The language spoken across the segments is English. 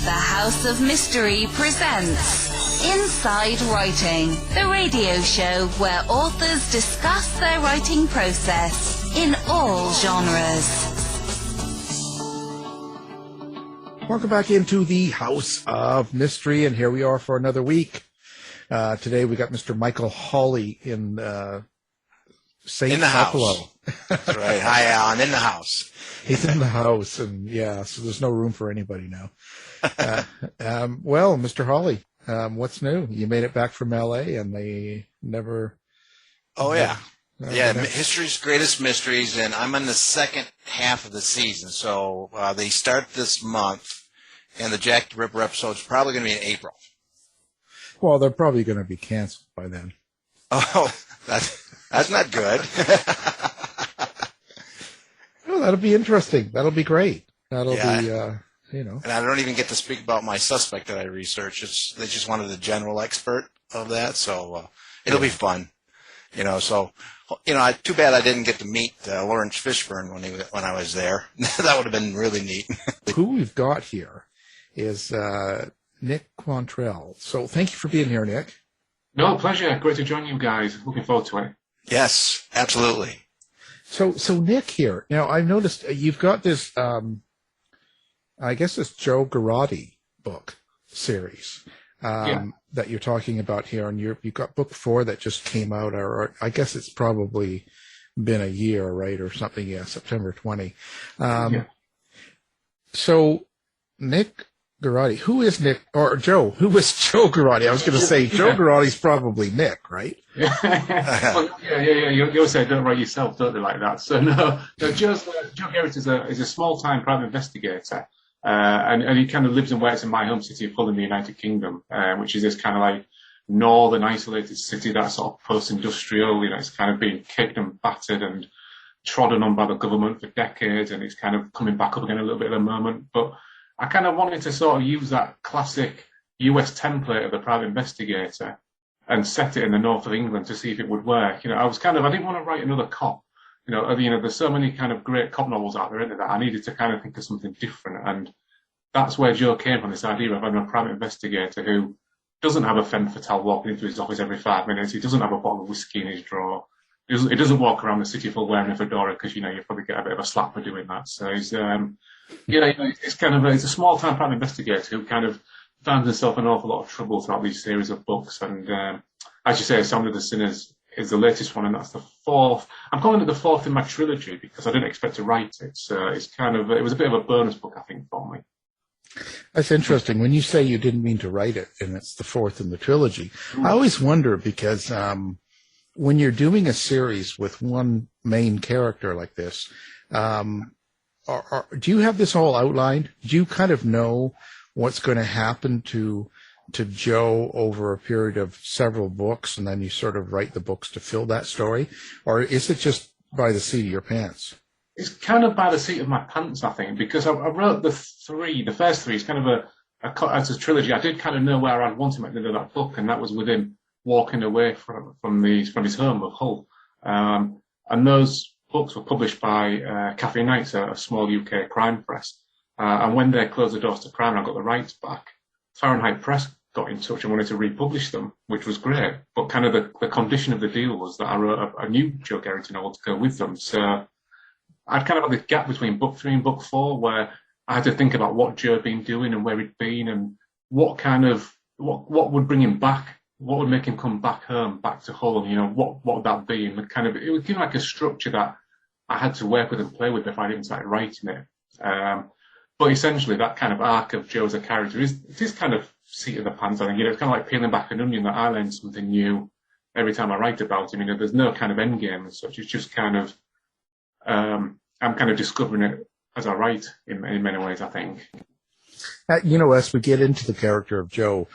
The House of Mystery presents Inside Writing, the radio show where authors discuss their writing process in all genres. Welcome back into the House of Mystery, and here we are for another week. Today we got Mr. Michael Hawley in St. Buffalo. That's right. Hi, Alan. In the house. He's in the house, and yeah, so there's no room for anybody now. Well, Mr. Hawley, what's new? You made it back from L.A., and they never... Oh, yeah. History's Greatest Mysteries, and I'm in the second half of the season. So they start this month, and the Jack the Ripper episode's probably going to be in April. Well, they're probably going to be canceled by then. Oh, that's not good. Well, that'll be interesting. That'll be great. That'll be, And I don't even get to speak about my suspect that I researched. They just wanted a general expert of that, so it'll be fun. Too bad I didn't get to meet Lawrence Fishburne when I was there. That would have been really neat. Who we've got here is Nick Quantrill. So thank you for being here, Nick. No, pleasure. Great to join you guys. Looking forward to it. Yes, absolutely. So Nick here. Now, I've noticed you've got this, I guess it's Joe Geraghty book series that you're talking about here. And you've got book 4 that just came out, or I guess it's probably been a year, right, or something. Yeah, September 20. So Nick Geraghty, who is Nick, or Joe? Who is Joe Geraghty? I was going to say Joe Geraghy's probably Nick, right? Well, You always say don't write yourself, don't they, like that? So no, Joe Geraghty is a small-time private investigator, and he kind of lives and works in my home city of Hull in the United Kingdom, which is this kind of like northern isolated city that's sort of post-industrial. It's kind of being kicked and battered and trodden on by the government for decades, and it's kind of coming back up again a little bit at the moment, but I kind of wanted to sort of use that classic US template of the private investigator and set it in the north of England to see if it would work. I didn't want to write another cop. There's so many kind of great cop novels out there, isn't there, that I needed to kind of think of something different. And that's where Joe came from, this idea of having a private investigator who doesn't have a femme fatale walking into his office every 5 minutes. He doesn't have a bottle of whiskey in his drawer. He doesn't walk around the city full wearing a fedora because, you probably get a bit of a slap for doing that. So he's, it's a small-time private investigator who kind of finds himself in an awful lot of trouble throughout these series of books. And as you say, Sound of the Sinners is the latest one, and that's the 4th. I'm calling it the 4th in my trilogy because I didn't expect to write it. So it was a bit of a bonus book, I think, for me. That's interesting. When you say you didn't mean to write it, and it's the 4th in the trilogy, I always wonder because when you're doing a series with one main character like this, do you have this all outlined? Do you kind of know what's going to happen to Joe over a period of several books, and then you sort of write the books to fill that story? Or is it just by the seat of your pants? It's kind of by the seat of my pants, I think, because I wrote the first 3 is kind of as a trilogy. I did kind of know where I'd want him at the end of that book, and that was with him walking away from his home of Hull. And those books were published by Cafe Knights, a small UK crime press. And when they closed the doors to crime and I got the rights back, Fahrenheit Press got in touch and wanted to republish them, which was great. But kind of the condition of the deal was that I wrote a new Joe Geraghty novel to go with them. So I'd kind of had the gap between book 3 and book 4 where I had to think about what Joe had been doing and where he'd been and what would bring him back. What would make him come back home, back to Hull, and, what would that be? And it was kind of like a structure that I had to work with and play with before I even started writing it. But essentially, that kind of arc of Joe as a character is kind of seat of the pants, I think. It's kind of like peeling back an onion that I learn something new every time I write about him. There's no kind of end game as such. It's just kind of, I'm kind of discovering it as I write in many ways, I think. As we get into the character of Joe,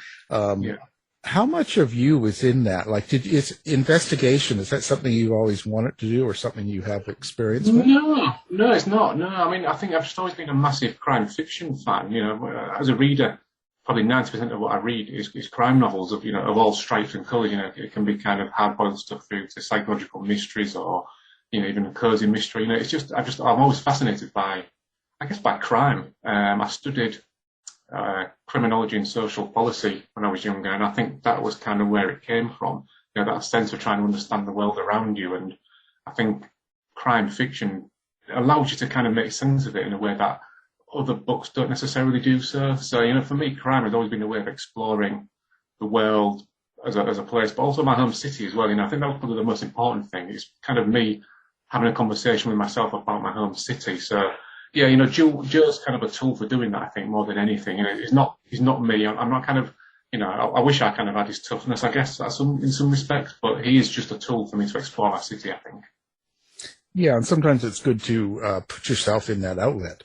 how much of you is in that? Like, is investigation, is that something you always wanted to do or something you have experience with? No, it's not. No, I mean, I think I've just always been a massive crime fiction fan. As a reader, probably 90% of what I read is crime novels of all stripes and colours. It can be kind of hard-boiled stuff through to psychological mysteries or, even a cozy mystery. I'm always fascinated by crime. I studied criminology and social policy when I was younger, and I think that was kind of where it came from. That sense of trying to understand the world around you, and I think crime fiction allows you to kind of make sense of it in a way that other books don't necessarily do so. So, for me, crime has always been a way of exploring the world as a place, but also my home city as well. I think that was probably the most important thing. It's kind of me having a conversation with myself about my home city. So, yeah, Joe's kind of a tool for doing that, I think, more than anything. He's not me. I'm not kind of, I wish I kind of had his toughness, I guess, in some respects, but he is just a tool for me to explore my city, I think. Yeah, and sometimes it's good to put yourself in that outlet.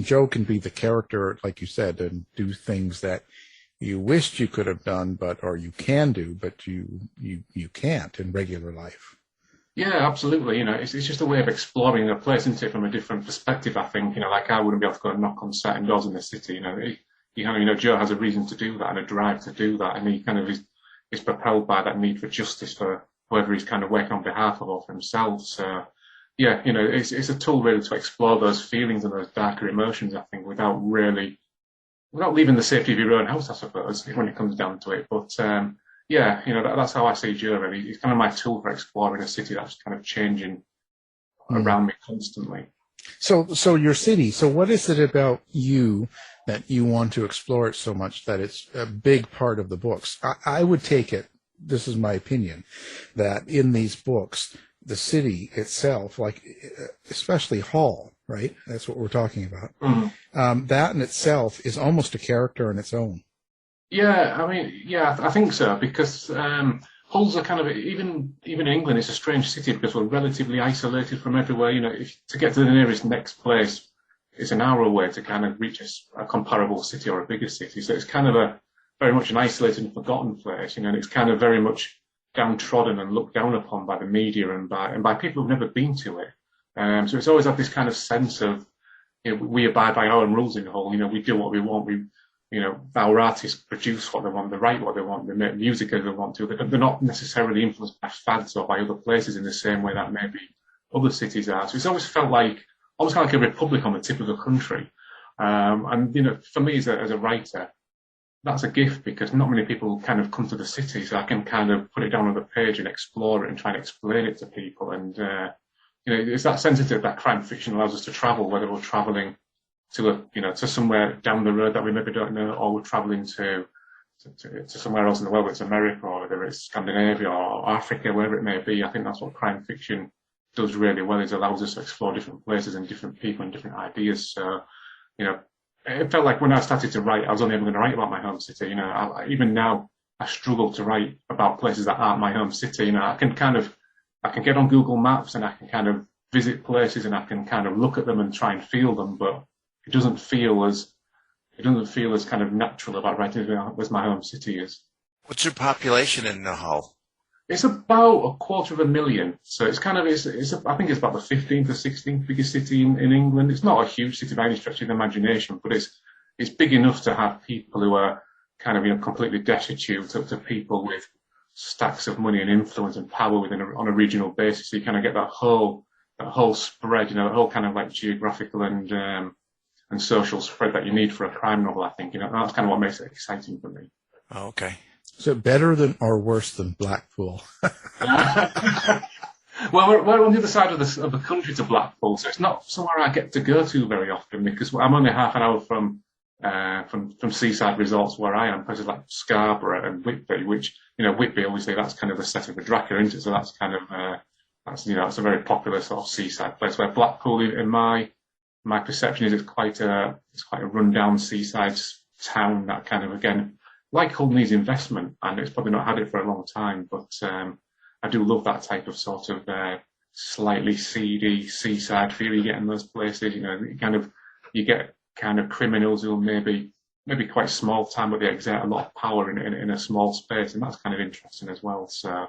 Joe can be the character, like you said, and do things that you wished you could have done, or you can do, but you can't in regular life. Yeah, absolutely. It's just a way of exploring a place, isn't it, from a different perspective, I think. Like I wouldn't be able to go and knock on certain doors in the city. Joe has a reason to do that and a drive to do that, and he kind of is propelled by that need for justice for whoever he's kind of working on behalf of or for himself. So, yeah, it's a tool really to explore those feelings and those darker emotions, I think, without leaving the safety of your own house, I suppose, when it comes down to it. But, that's how I see Joe, really. He's kind of my tool for exploring a city that's kind of changing around me constantly. So your city, so what is it about you that you want to explore it so much that it's a big part of the books? I would take it, this is my opinion, that in these books, the city itself, like especially Hull, right? That's what we're talking about. Mm-hmm. That in itself is almost a character in its own. Yeah, I think so, because Hull's a kind of, even England, it's a strange city because we're relatively isolated from everywhere. To get to the next place, it's an hour away to kind of reach a comparable city or a bigger city. So it's kind of very much an isolated and forgotten place, and it's kind of very much downtrodden and looked down upon by the media and by people who've never been to it. So it's always had this kind of sense of, we abide by our own rules in Hull. We do what we want. Our artists produce what they want, they write what they want, they make music as they want to. They're not necessarily influenced by fads or by other places in the same way that maybe other cities are. So it's always felt like almost kind of like a republic on the tip of the country. And for me as a writer, that's a gift, because not many people kind of come to the city, so I can kind of put it down on the page and explore it and try and explain it to people. And it's that sensitive that crime fiction allows us to travel, whether we're traveling to somewhere down the road that we maybe don't know, or we're traveling to somewhere else in the world, whether it's America or whether it's Scandinavia or Africa, wherever it may be. I think that's what crime fiction does really well, is allows us to explore different places and different people and different ideas. So, it felt like when I started to write, I was only ever going to write about my home city. Even now, I struggle to write about places that aren't my home city. I can get on Google Maps and I can kind of visit places and I can kind of look at them and try and feel them, but it doesn't feel as kind of natural about writing as my home city is. What's your population in Hull? It's about 250,000. So it's kind of, I think it's about the 15th or 16th biggest city in England. It's not a huge city by any stretch of the imagination, but it's big enough to have people who are kind of, completely destitute to people with stacks of money and influence and power on a regional basis. So you kind of get that whole spread, the whole kind of like geographical and social spread that you need for a crime novel, I think. That's kind of what makes it exciting for me. Oh, okay. So better than or worse than Blackpool? Well, we're on the other side of the country to Blackpool, so it's not somewhere I get to go to very often, because I'm only half an hour from seaside resorts where I am, places like Scarborough and Whitby, which, Whitby, obviously, that's kind of the set of the Drakkar, isn't it? So that's kind of, that's a very popular sort of seaside place, where Blackpool, in my perception, is it's quite a rundown seaside town that kind of, again, like Hull needs investment, and it's probably not had it for a long time, but I do love that type of sort of slightly seedy seaside feel you get in those places. You get kind of criminals who maybe quite small time, but they exert a lot of power in a small space, and that's kind of interesting as well. So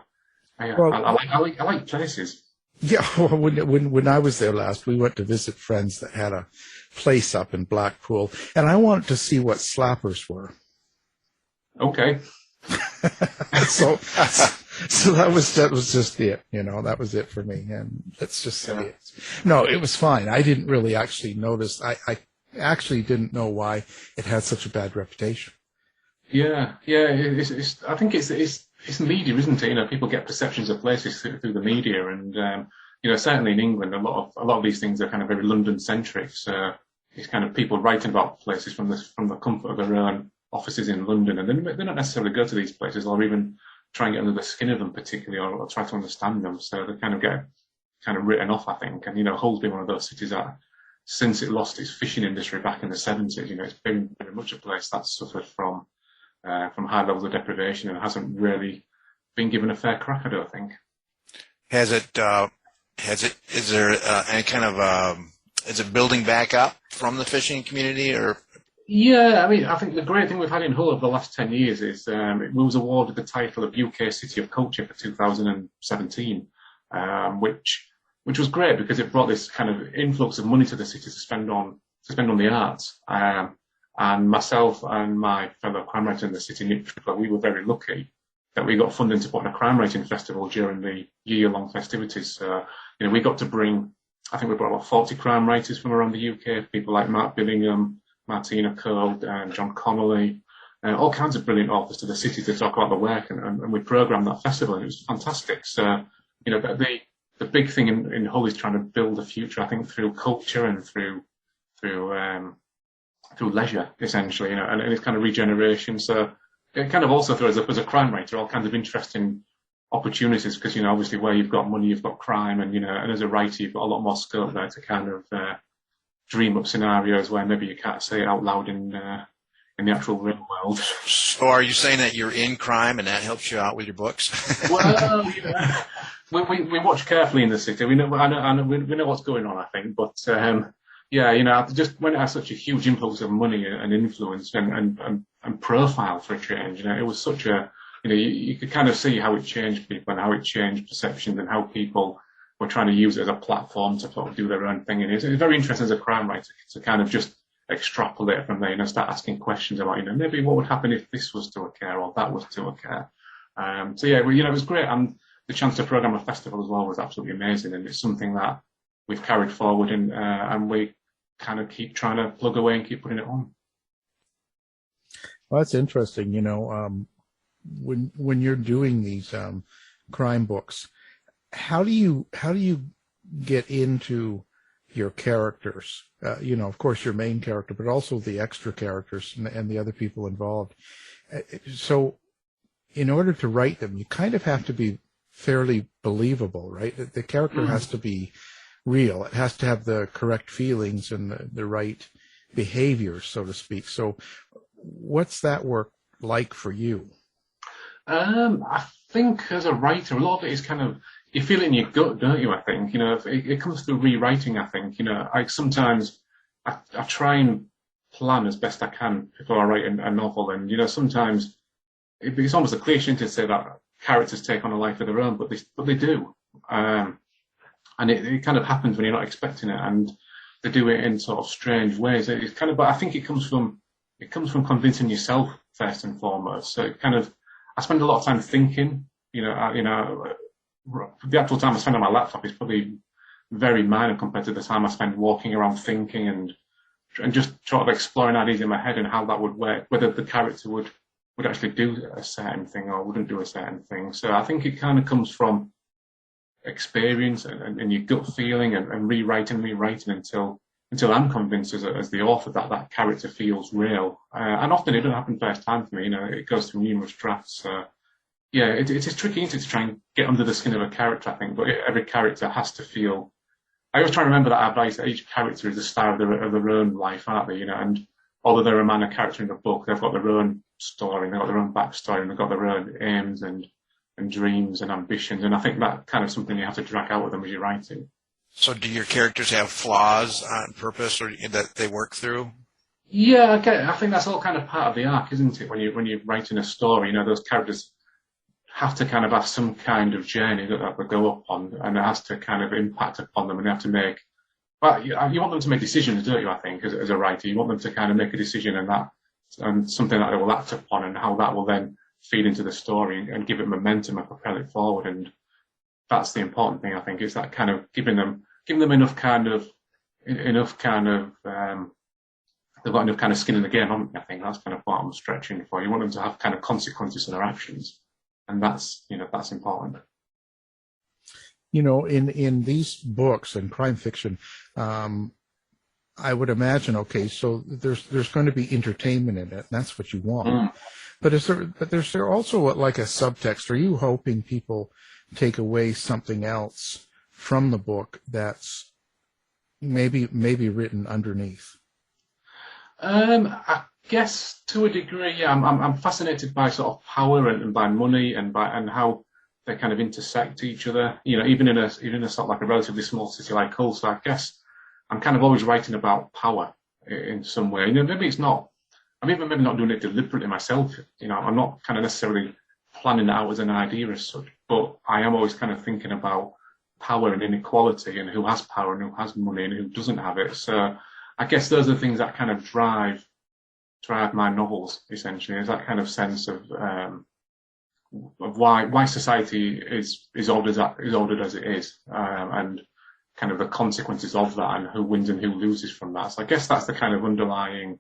I like places. Yeah, well, when I was there last, we went to visit friends that had a place up in Blackpool, and I wanted to see what slappers were. Okay. so that was just it, that was it for me. And let's just say it. No, it was fine. I didn't really actually notice. I actually didn't know why it had such a bad reputation. Yeah. I think it's media, isn't it? You know, people get perceptions of places through the media, and you know, certainly in England, a lot of these things are kind of very London centric. So it's kind of people writing about places from the comfort of their own offices in London, and they don't necessarily go to these places or even try and get under the skin of them particularly, or try to understand them. So they kind of get written off, I think. And you know, Hull's been one of those cities that, since it lost its fishing industry back in the 70s, you know, it's been very much a place that's suffered from high levels of deprivation and hasn't really been given a fair crack, I don't think. Is there any kind of, is it building back up from the fishing community, or? Yeah, I mean, I think the great thing we've had in Hull over the last 10 years is it was awarded the title of UK City of Culture for 2017, which was great because it brought this kind of influx of money to the city to spend on the arts. And myself and my fellow crime writer in the city, Nick Quantrill, we were very lucky that we got funding to put on a crime writing festival during the year-long festivities. So, you know, we got to bring, I think we brought about 40 crime writers from around the UK, people like Mark Billingham, Martina Cole, John Connolly, all kinds of brilliant authors to the city to talk about the work, and we programmed that festival, and it was fantastic. So, you know, the big thing in Hull is trying to build a future, I think, through culture and through leisure, essentially, you know, and it's kind of regeneration. So it kind of also throws up, as a crime writer, all kinds of interesting opportunities, because, you know, obviously where you've got money, you've got crime, and, you know, and as a writer, you've got a lot more scope there to kind of dream up scenarios where maybe you can't say it out loud in the actual real world. So are you saying that you're in crime and that helps you out with your books? Well, you know, we watch carefully in the city. We know what's going on, I think, but yeah, you know, just when it has such a huge influx of money and influence and profile for a change, you know, it was such a, you know, you could kind of see how it changed people and how it changed perceptions and how people were trying to use it as a platform to sort of do their own thing. And it's very interesting as a crime writer to kind of just extrapolate from there, you know, start asking questions about, you know, maybe what would happen if this was to occur or that was to occur. So yeah, well, you know, it was great, and the chance to program a festival as well was absolutely amazing, and it's something that we've carried forward, and we kind of keep trying to plug away and keep putting it on. Well, that's interesting. You know, when you're doing these crime books, how do you get into your characters? You know, of course, your main character, but also the extra characters and the other people involved. So, in order to write them, you kind of have to be fairly believable, right? The character has to be real. It has to have the correct feelings and the right behaviors, so to speak. So what's that work like for you? I think as a writer, a lot of it is kind of, you feel it in your gut, don't you? I think, you know, it comes through rewriting. I think, you know, sometimes I try and plan as best I can before I write a novel, and, you know, sometimes it's almost a cliche to say that characters take on a life of their own, but they do. And it kind of happens when you're not expecting it, and they do it in sort of strange ways. It's kind of, but I think it comes from convincing yourself first and foremost. So it kind of, I spend a lot of time thinking. You know, the actual time I spend on my laptop is probably very minor compared to the time I spend walking around thinking and just sort of exploring ideas in my head and how that would work, whether the character would actually do a certain thing or wouldn't do a certain thing. So I think it kind of comes from experience and your gut feeling and rewriting until I'm convinced as the author that character feels real. And often it doesn't happen first time for me. You know, it goes through numerous drafts. Yeah, it is tricky to try and get under the skin of a character, I think. But every character has to feel. I always try to remember that advice that each character is the star of their own life, aren't they? You know, and although they're a minor character in the book, they've got their own story, and they've got their own backstory, and they've got their own aims and dreams and ambitions. And I think that kind of something you have to drag out with them as you're writing. So do your characters have flaws on purpose, or that they work through? Yeah, okay. I think that's all kind of part of the arc, isn't it? When you're writing a story, you know, those characters have to kind of have some kind of journey that they go up on, and it has to kind of impact upon them, and they have to make. But you want them to make decisions, don't you? I think as a writer, you want them to kind of make a decision, and something that they will act upon, and how that will then feed into the story and give it momentum and propel it forward. And that's the important thing, I think, is that kind of giving them enough kind of they've got enough kind of skin in the game, haven't they? I think that's kind of what I'm stretching for. You want them to have kind of consequences in their actions, and that's important. In these books and crime fiction, I would imagine, okay, so there's going to be entertainment in it, and that's what you want. But is there also like a subtext? Are you hoping people take away something else from the book that's maybe written underneath? I guess to a degree, yeah. I'm fascinated by sort of power and by money and how they kind of intersect each other. Even in a sort of like a relatively small city like Hull. So I guess I'm kind of always writing about power in some way. Maybe it's not. I'm even maybe not doing it deliberately myself. I'm not kind of necessarily planning it out as an idea as such, but I am always kind of thinking about power and inequality and who has power and who has money and who doesn't have it. So I guess those are the things that kind of drive my novels, essentially, is that kind of sense of why society is ordered as it is, and kind of the consequences of that and who wins and who loses from that. So I guess that's the kind of underlying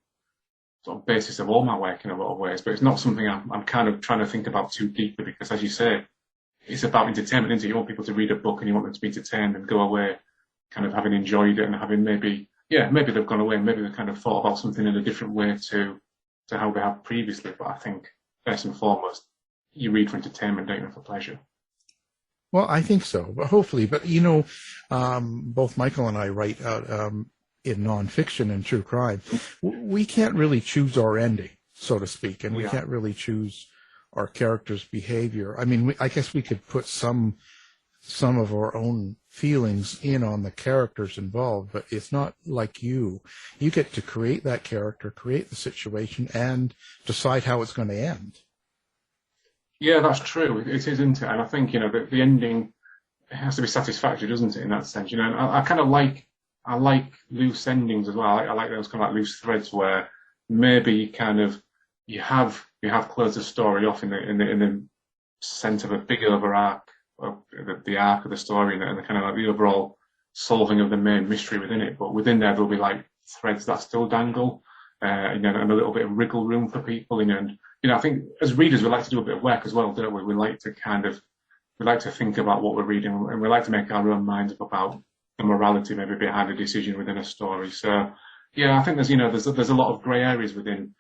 sort of basis of all my work in a lot of ways, but it's not something I'm kind of trying to think about too deeply, because, as you say, it's about entertainment, isn't it? You want people to read a book and you want them to be entertained and go away kind of having enjoyed it and having maybe they've gone away and maybe they've kind of thought about something in a different way to how they have previously. But I think, first and foremost, you read for entertainment, don't you, for pleasure. Well, I think so, but hopefully. But, both Michael and I write out in nonfiction and true crime. We can't really choose our ending, so to speak, and we can't really choose our character's behavior. I mean, I guess we could put some of our own feelings in on the characters involved, but it's not like you get to create that character, create the situation, and decide how it's going to end. Yeah, that's true. It is, isn't it? And I think, the ending has to be satisfactory, doesn't it, in that sense? And I kind of like loose endings as well. I like those kind of like loose threads where maybe you have closed the story off in the sense of a big arc, the arc of the story and the kind of like the overall solving of the main mystery within it. But within there'll be like threads that still dangle, and a little bit of wriggle room for people. And I think as readers we like to do a bit of work as well, don't we? We like to think about what we're reading, and we like to make our own minds up about the morality maybe behind a decision within a story. So yeah, I think there's a lot of grey areas within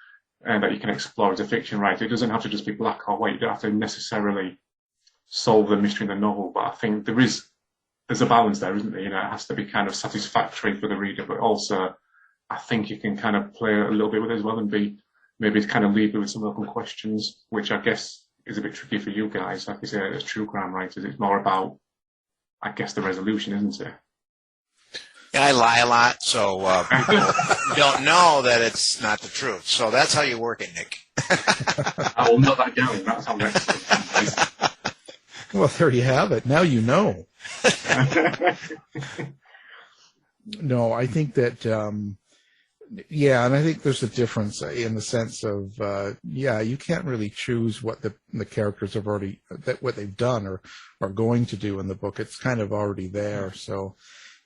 that you can explore as a fiction writer. It doesn't have to just be black or white. You don't have to necessarily solve the mystery in the novel, but I think there's a balance there, isn't there? It has to be kind of satisfactory for the reader, but also I think you can kind of play a little bit with it as well and maybe kind of leave it with some open questions, which I guess is a bit tricky for you guys. Like you say, as true crime writers, it's more about, I guess, the resolution, isn't it? Yeah, I lie a lot, so people don't know that it's not the truth. So that's how you work it, Nick. I will note that down. That's how next. Well, there you have it. Now you know. No, I think that, and I think there's a difference in the sense of, you can't really choose what the characters have already, what they've done or are going to do in the book. It's kind of already there. So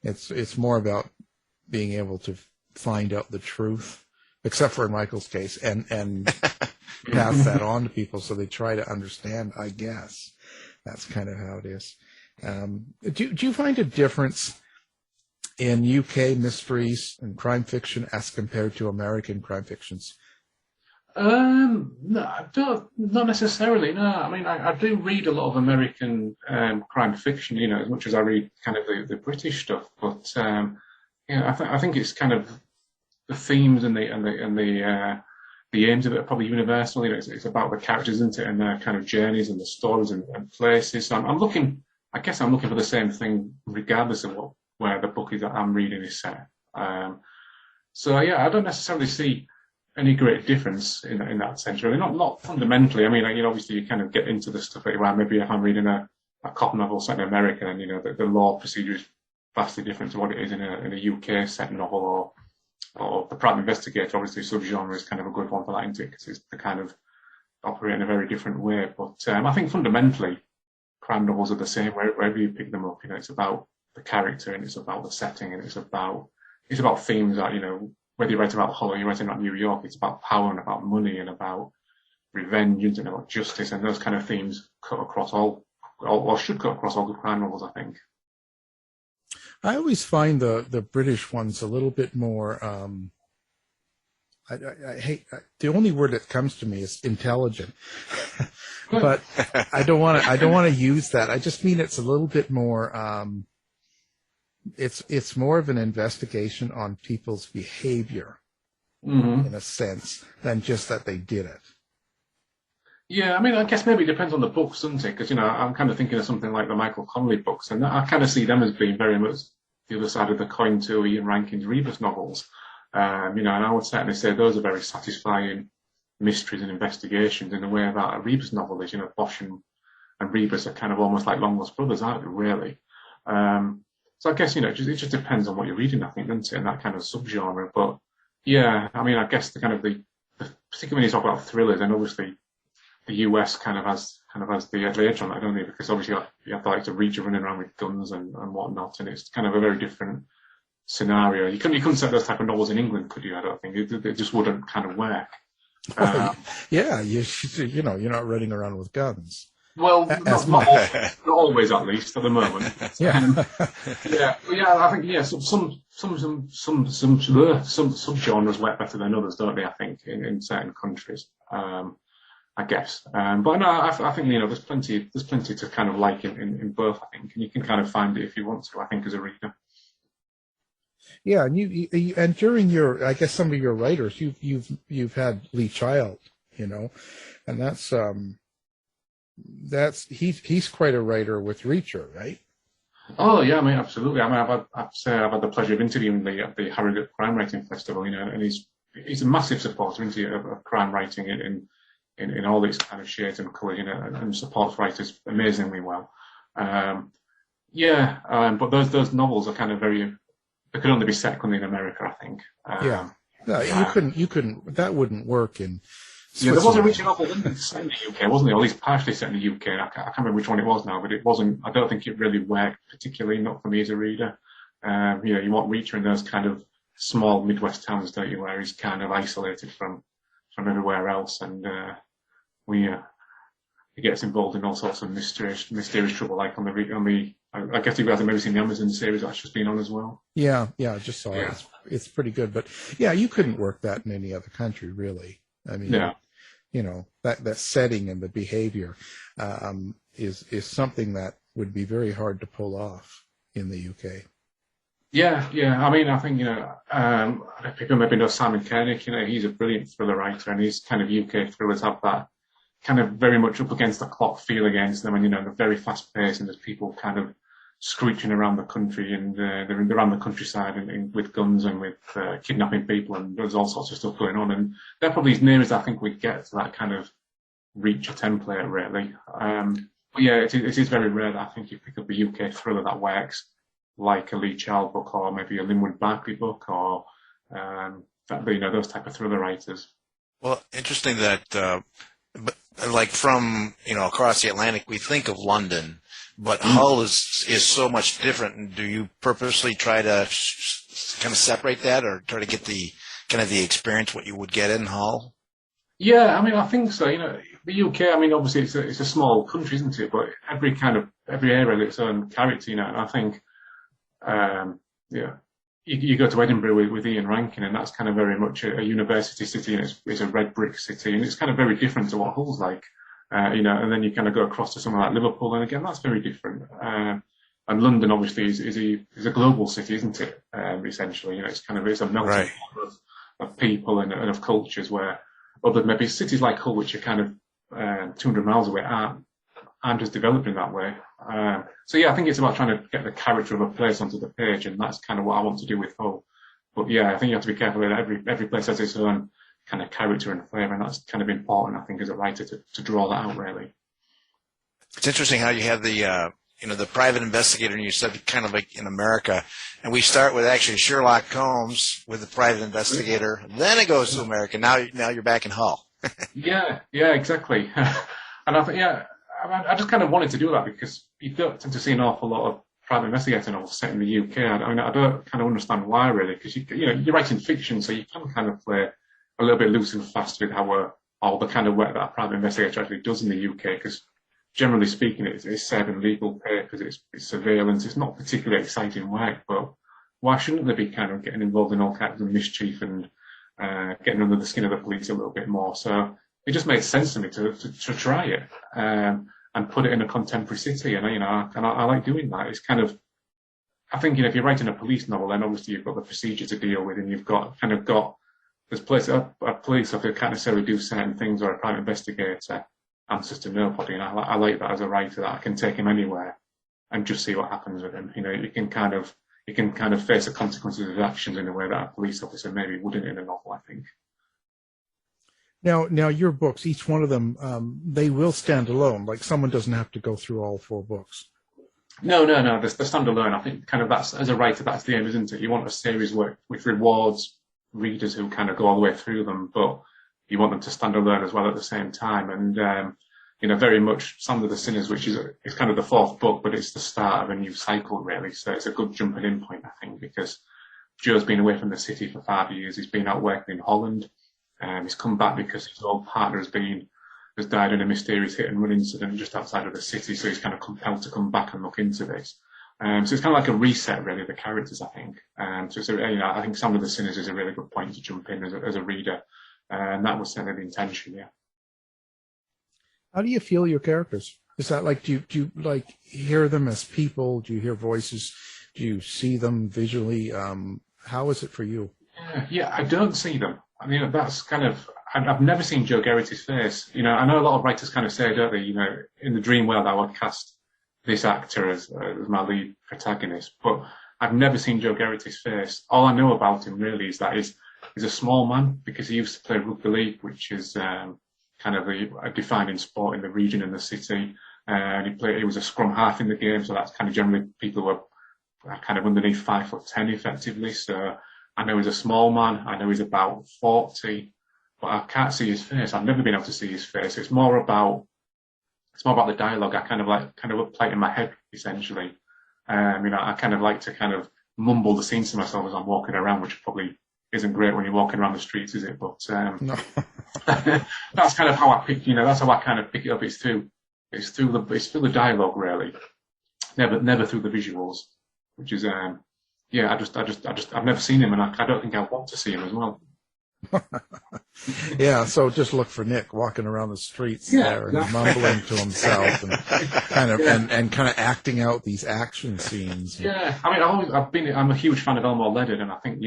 it's more about being able to find out the truth, except for in Michael's case, and pass that on to people so they try to understand, I guess. That's kind of how it is. Do you find a difference in UK mysteries and crime fiction as compared to American crime fictions? No, not necessarily. No, I mean, I do read a lot of American crime fiction, as much as I read kind of the British stuff. But I think it's kind of the themes and the aims of it are probably universal. It's about the characters, isn't it, and their kind of journeys and the stories and places. So I'm looking for the same thing regardless of where the book is that I'm reading is set. So I don't necessarily see any great difference in that sense, really. Not fundamentally. I mean, obviously you kind of get into the stuff where maybe if I'm reading a cop novel set in America, and the law procedure is vastly different to what it is in a UK set novel, or the private investigator. Obviously, subgenre is kind of a good one for that, isn't it? Because they kind of operate in a very different way. But I think fundamentally, crime novels are the same wherever you pick them up. It's about the character and it's about the setting and it's about themes that whether you're writing about Hull or you're writing about New York, it's about power and about money and about revenge and about justice, and those kind of themes cut across all, or should cut across all good crime novels, I think. I always find the British ones a little bit more. I hate the only word that comes to me is intelligent, but I don't want to use that. I just mean it's a little bit more. It's more of an investigation on people's behavior, in a sense, than just that they did it. Yeah, I mean, I guess maybe it depends on the books, doesn't it? Because, I'm kind of thinking of something like the Michael Connelly books, and I kind of see them as being very much the other side of the coin to Ian Rankin's Rebus novels. And I would certainly say those are very satisfying mysteries and investigations in the way that a Rebus novel is. Bosch and Rebus are kind of almost like long lost brothers, aren't they, really? So I guess, it just depends on what you're reading, I think, doesn't it, in that kind of subgenre. But, yeah, I mean, I guess particularly when you talk about thrillers, and obviously the US kind of has the edge on that, don't they? Because obviously you have to Reacher running around with guns and whatnot, and it's kind of a very different scenario. You couldn't set those type of novels in England, could you? I don't think it just wouldn't kind of work. Yeah, you're not running around with guns. Well, not always, at least at the moment. Yeah, I think some subgenres work better than others, don't they? I think in certain countries. I guess, but no, I think there's plenty to kind of like in both. I think, and you can kind of find it if you want to. I think as a reader. Yeah, and you and during your, I guess some of your writers, you've had Lee Child, and he's quite a writer with Reacher, right? Oh yeah, I mean absolutely. I mean I've had the pleasure of interviewing Lee at the Harrogate Crime Writing Festival, and he's a massive supporter of crime writing in all its kind of shades and colours, and supports writers amazingly well. But those novels are kind of they could only be set in America, I think. No, you couldn't. That wouldn't work in. Yeah, there was a Reacher novel set in the UK, wasn't it? Or at least partially set in the UK. I can't remember which one it was now, but it wasn't. I don't think it really worked particularly, not for me as a reader. You want Reacher in those kind of small Midwest towns, don't you, where he's kind of isolated from everywhere else, and he gets involved in all sorts of mysterious trouble, like on the. I guess you guys have maybe seen the Amazon series that's just been on as well. Yeah, I just saw it. It's pretty good, but yeah, you couldn't work that in any other country, really. I mean, that setting and the behavior is something that would be very hard to pull off in the UK. Yeah. I mean, I think people maybe know Simon Koenig. He's a brilliant thriller writer, and his kind of UK thrillers have that kind of very much up against the clock feel against them, and they're very fast paced, and there's people kind of screeching around the country, and they're around the countryside and with guns and with kidnapping people, and there's all sorts of stuff going on, and they're probably as near as I think we get to that kind of Reacher template, really. But yeah, it is very rare that I think you pick up a UK thriller that works like a Lee Child book, or maybe a Linwood Barclay book, or those type of thriller writers. Well, interesting that, like from across the Atlantic, we think of London, but Hull is so much different. And do you purposely try to kind of separate that, or try to get the kind of the experience what you would get in Hull? Yeah, I mean, I think so. The UK. I mean, obviously it's a small country, isn't it? But every area has its own character, and I think. You go to Edinburgh with Ian Rankin, and that's kind of very much a university city, and it's a red brick city, and it's kind of very different to what Hull's like, and then you kind of go across to somewhere like Liverpool, and again, that's very different. And London, obviously, is a global city, isn't it? Essentially, it's a melting pot of people and of cultures, where other maybe cities like Hull, which are kind of 200 miles away, aren't as developed in that way. I think it's about trying to get the character of a place onto the page, and that's kind of what I want to do with Hull. But yeah, I think you have to be careful that every place has its own kind of character and flavour, and that's kind of important, I think, as a writer to draw that out, really. It's interesting how you have the the private investigator, and you said kind of like in America, and we start with actually Sherlock Holmes with the private investigator, then it goes to America. Now you're back in Hull. Yeah, exactly. And I think, I just kind of wanted to do that because you don't tend to see an awful lot of private investigator novel set in the UK. I mean, I don't kind of understand why really, because you're writing fiction, so you can kind of play a little bit loose and fast with how all the kind of work that a private investigator actually does in the UK, because generally speaking, it's serving legal papers, it's surveillance, it's not particularly exciting work, but why shouldn't they be kind of getting involved in all kinds of mischief and getting under the skin of the police a little bit more? So it just made sense to me to try it and put it in a contemporary city, and I like doing that. It's kind of, I think, if you're writing a police novel, then obviously you've got the procedure to deal with, and you've got there's a police officer can't necessarily do certain things, or a private investigator answers to nobody, and I like that as a writer, that I can take him anywhere and just see what happens with him. You can kind of face the consequences of his actions in a way that a police officer maybe wouldn't in a novel, I think. Now your books, each one of them, they will stand alone. Like, someone doesn't have to go through all 4 books. No. They're standalone. I think kind of that's, as a writer, that's the aim, isn't it? You want a series which rewards readers who kind of go all the way through them, but you want them to stand alone as well at the same time. And very much Sand of the Sinners, which is kind of the 4th book, but it's the start of a new cycle, really. So it's a good jumping in point, I think, because Joe's been away from the city for 5 years. He's been out working in Holland. He's come back because his old partner has died in a mysterious hit and run incident just outside of the city, so he's kind of compelled to come back and look into this. So it's kind of like a reset, really, of the characters, I think. So I think Sand of the Sinners is a really good point to jump in as a reader, and that was certainly the intention, yeah. How do you feel your characters? Is that like, do you like hear them as people? Do you hear voices? Do you see them visually? How is it for you? Yeah, I don't see them. I mean, that's kind of, I've never seen Joe Geraghty's face. I know a lot of writers kind of say, don't they, in the dream world I would cast this actor as my lead protagonist, but I've never seen Joe Geraghty's face. All I know about him really is that he's a small man, because he used to play rugby league, which is kind of a defining sport in the region and the city. And he was a scrum half in the game, so that's kind of generally people who are kind of underneath 5'10" effectively. So I know he's a small man. I know he's about 40, but I can't see his face. I've never been able to see his face. It's more about the dialogue. I kind of play it in my head, essentially. I kind of like to kind of mumble the scenes to myself as I'm walking around, which probably isn't great when you're walking around the streets, is it? But No. that's kind of how I pick. That's how I kind of pick it up. It's through the dialogue, really. Never through the visuals, which is I've never seen him, and I don't think I want to see him as well. Yeah, so just look for Nick walking around the streets there and mumbling to himself and kind of acting out these action scenes. Yeah, I mean, I'm a huge fan of Elmore Leonard, and I think,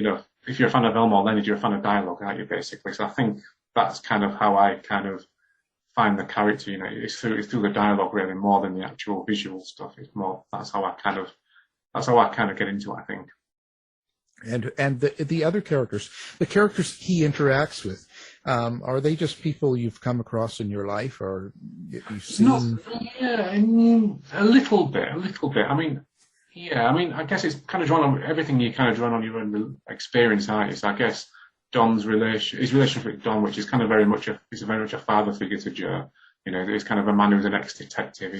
if you're a fan of Elmore Leonard, you're a fan of dialogue, aren't you, basically? So I think that's kind of how I kind of find the character. It's through the dialogue really, more than the actual visual stuff. It's more, that's how I kind of get into it, I think. And the other characters, the characters he interacts with, are they just people you've come across in your life, or you've seen? A little bit. I mean, I guess it's kind of drawn on everything. You kind of drawn on your own experience, aren't you? So I guess his relationship with Don, which is kind of very much a father figure to Joe. He's kind of a man who's an ex-detective.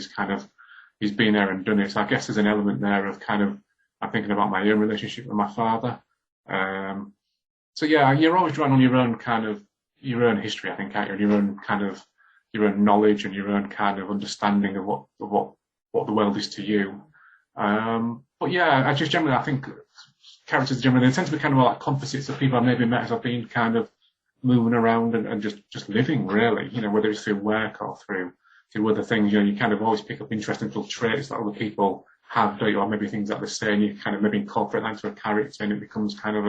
He's been there and done it. So I guess there's an element there of kind of, I'm thinking about my own relationship with my father. So yeah, you're always drawing on your own history, I think, aren't you? And your own knowledge and your own kind of understanding of what the world is to you. But yeah, I think characters generally, they tend to be kind of like composites of people I've maybe met as I've been kind of moving around and just living, really, whether it's through work or through other things. You kind of always pick up interesting little traits that other people have, don't you? Or maybe things that they say, and you kind of maybe incorporate that into a character, and it becomes kind of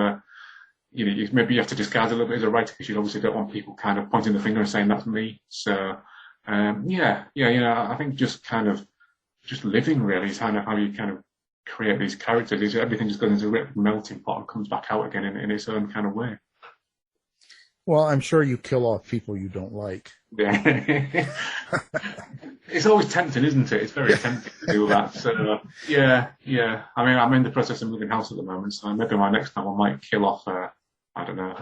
maybe you have to disguise a little bit as a writer, because you obviously don't want people kind of pointing the finger and saying that's me. So I think just living really is kind of how you kind of create these characters. Everything just goes into a melting pot and comes back out again in its own kind of way. Well, I'm sure you kill off people you don't like. Yeah. It's always tempting, isn't it? It's very tempting to do that. So, yeah. I mean, I'm in the process of moving house at the moment, so maybe my next novel might kill off a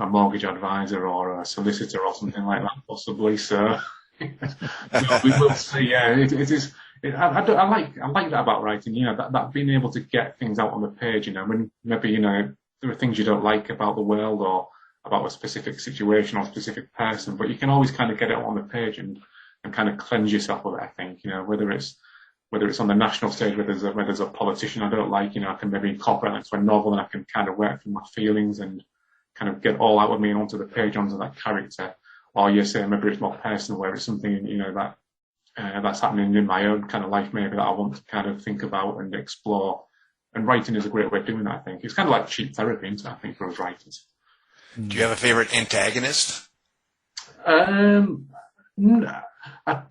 mortgage advisor or a solicitor or something like that, possibly. So we will see. Yeah, it I like that about writing. That being able to get things out on the page. When maybe there are things you don't like about the world or about a specific situation or a specific person, but you can always kind of get it out on the page and kind of cleanse yourself of it. I think whether it's on the national stage where there's a politician I don't like, I can maybe incorporate that into a novel and I can kind of work through my feelings and kind of get all out of me and onto the page, onto that character. Or you say maybe it's more personal, where it's something that that's happening in my own kind of life, maybe that I want to kind of think about and explore. And writing is a great way of doing that. I think it's kind of like cheap therapy, isn't it, I think, for us writers. Do you have a favorite antagonist? I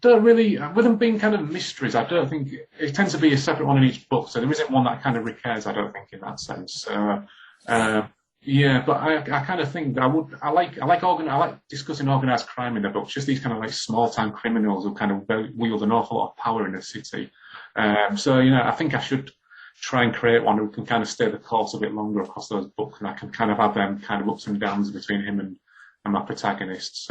don't really, with them being kind of mysteries, I don't think it tends to be a separate one in each book, so there isn't one that kind of recurs, I don't think, in that sense. Yeah, but I kind of think that I like discussing organised crime in the books, just these kind of like small time criminals who kind of wield an awful lot of power in the city. So I think I should try and create one who can kind of stay the course a bit longer across those books, and I can kind of have them kind of ups and downs between him and my protagonist.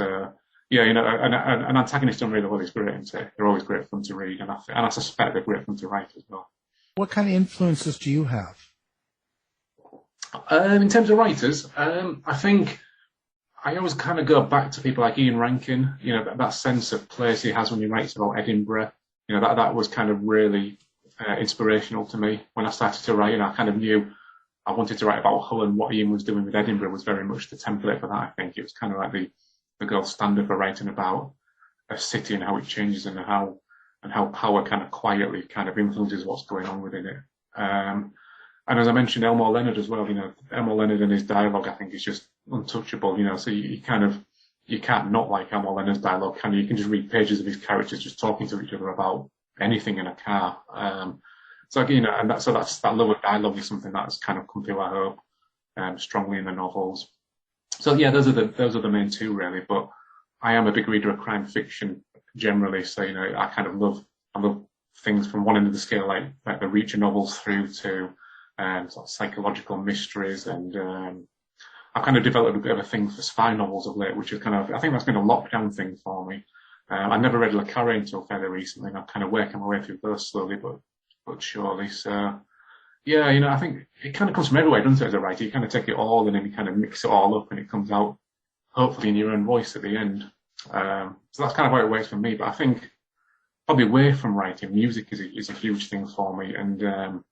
Yeah, an antagonist unreadable is great, isn't it? They're always great fun to read, and I suspect they're great fun to write as well. What kind of influences do you have? In terms of writers, I think I always kind of go back to people like Ian Rankin. That sense of place he has when he writes about Edinburgh. That was kind of really inspirational to me when I started to write. I kind of knew I wanted to write about Hull, and what Ian was doing with Edinburgh was very much the template for that. I think it was kind of like the gold standard for writing about a city and how it changes and how power kind of quietly kind of influences what's going on within it. And as I mentioned, Elmore Leonard as well. Elmore Leonard and his dialogue, I think, is just untouchable. So you can't not like Elmore Leonard's dialogue, can you? You can just read pages of his characters just talking to each other about anything in a car. So that love of dialogue is something that's kind of come through, I hope, strongly in the novels. So yeah, those are the main two really. But I am a big reader of crime fiction generally. So I kind of love things from one end of the scale, like the Reacher novels, through to sort of psychological mysteries, and I've kind of developed a bit of a thing for spy novels of late, which is I think that's been a lockdown thing for me. I never read Le Carré until fairly recently, and I'm kind of working my way through those slowly but surely. So yeah, I think it kind of comes from everywhere, doesn't it, as a writer? You kind of take it all and then you kind of mix it all up and it comes out hopefully in your own voice at the end. So that's kind of how it works for me. But I think probably away from writing, music is a huge thing for me. And